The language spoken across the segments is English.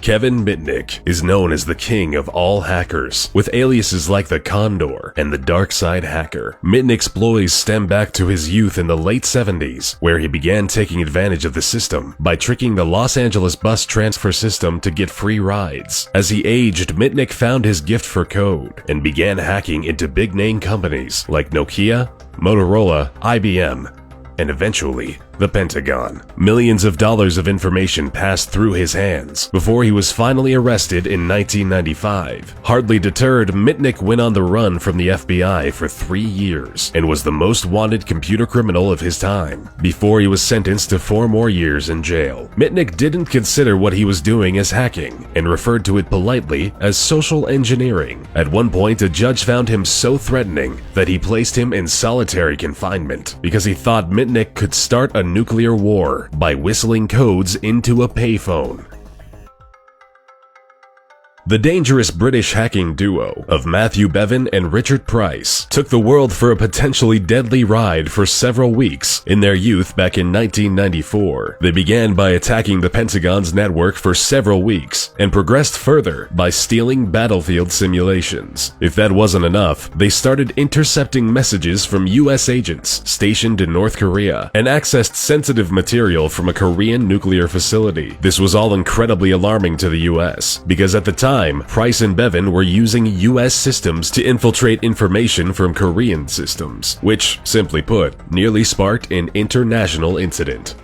Kevin Mitnick is known as the king of all hackers, with aliases like the Condor and the Dark Side Hacker. Mitnick's exploits stem back to his youth in the late 70s, where he began taking advantage of the system by tricking the Los Angeles bus transfer system to get free rides. As he aged, Mitnick found his gift for code and began hacking into big-name companies like Nokia, Motorola, IBM, and eventually, the Pentagon. Millions of dollars of information passed through his hands before he was finally arrested in 1995. Hardly deterred, Mitnick went on the run from the FBI for 3 years and was the most wanted computer criminal of his time before he was sentenced to 4 more years in jail. Mitnick didn't consider what he was doing as hacking and referred to it politely as social engineering. At one point, a judge found him so threatening that he placed him in solitary confinement because he thought Mitnick could start a nuclear war by whistling codes into a payphone. The dangerous British hacking duo of Matthew Bevan and Richard Price took the world for a potentially deadly ride for several weeks in their youth back in 1994. They began by attacking the Pentagon's network for several weeks and progressed further by stealing battlefield simulations. If that wasn't enough, they started intercepting messages from US agents stationed in North Korea and accessed sensitive material from a Korean nuclear facility. This was all incredibly alarming to the US because at the time, Price and Bevan were using US systems to infiltrate information from Korean systems, which, simply put, nearly sparked an international incident.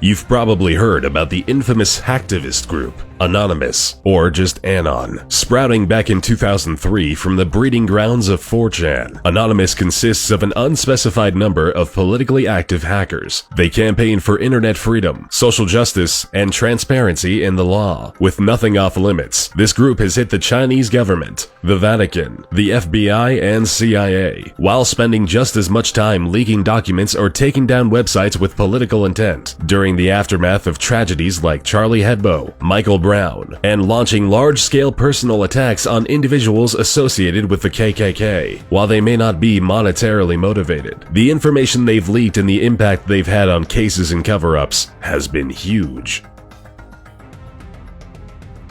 You've probably heard about the infamous hacktivist group, Anonymous, or just Anon, sprouting back in 2003 from the breeding grounds of 4chan. Anonymous consists of an unspecified number of politically active hackers. They campaign for internet freedom, social justice, and transparency in the law. With nothing off limits, this group has hit the Chinese government, the Vatican, the FBI, and CIA, while spending just as much time leaking documents or taking down websites with political intent during the aftermath of tragedies like Charlie Hebdo, Michael Brown, and launching large-scale personal attacks on individuals associated with the KKK. While they may not be monetarily motivated, the information they've leaked and the impact they've had on cases and cover-ups has been huge.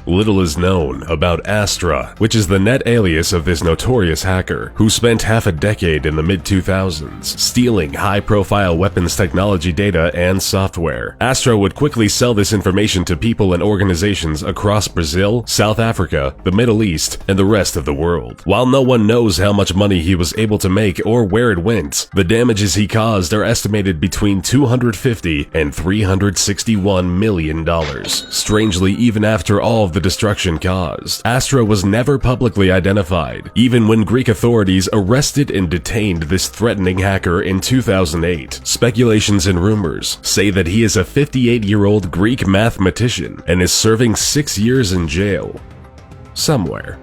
Little is known about Astra, which is the net alias of this notorious hacker, who spent half a decade in the mid-2000s stealing high-profile weapons technology data and software. Astra would quickly sell this information to people and organizations across Brazil, South Africa, the Middle East, and the rest of the world. While no one knows how much money he was able to make or where it went, the damages he caused are estimated between $250 and $361 million. Strangely, even after all of the destruction caused, Astra was never publicly identified, even when Greek authorities arrested and detained this threatening hacker in 2008. Speculations and rumors say that he is a 58-year-old Greek mathematician and is serving 6 years in jail somewhere.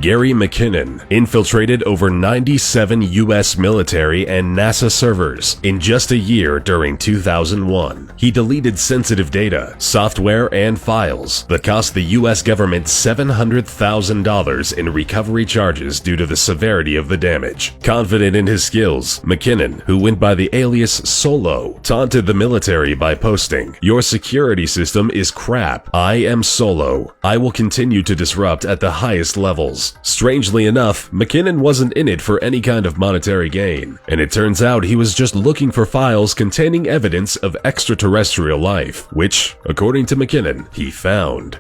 Gary McKinnon infiltrated over 97 US military and NASA servers in just a year during 2001. He deleted sensitive data, software, and files that cost the US government $700,000 in recovery charges due to the severity of the damage. Confident in his skills, McKinnon, who went by the alias Solo, taunted the military by posting, "Your security system is crap. I am Solo. I will continue to disrupt at the highest levels." Strangely enough, McKinnon wasn't in it for any kind of monetary gain, and it turns out he was just looking for files containing evidence of extraterrestrial life, which, according to McKinnon, he found.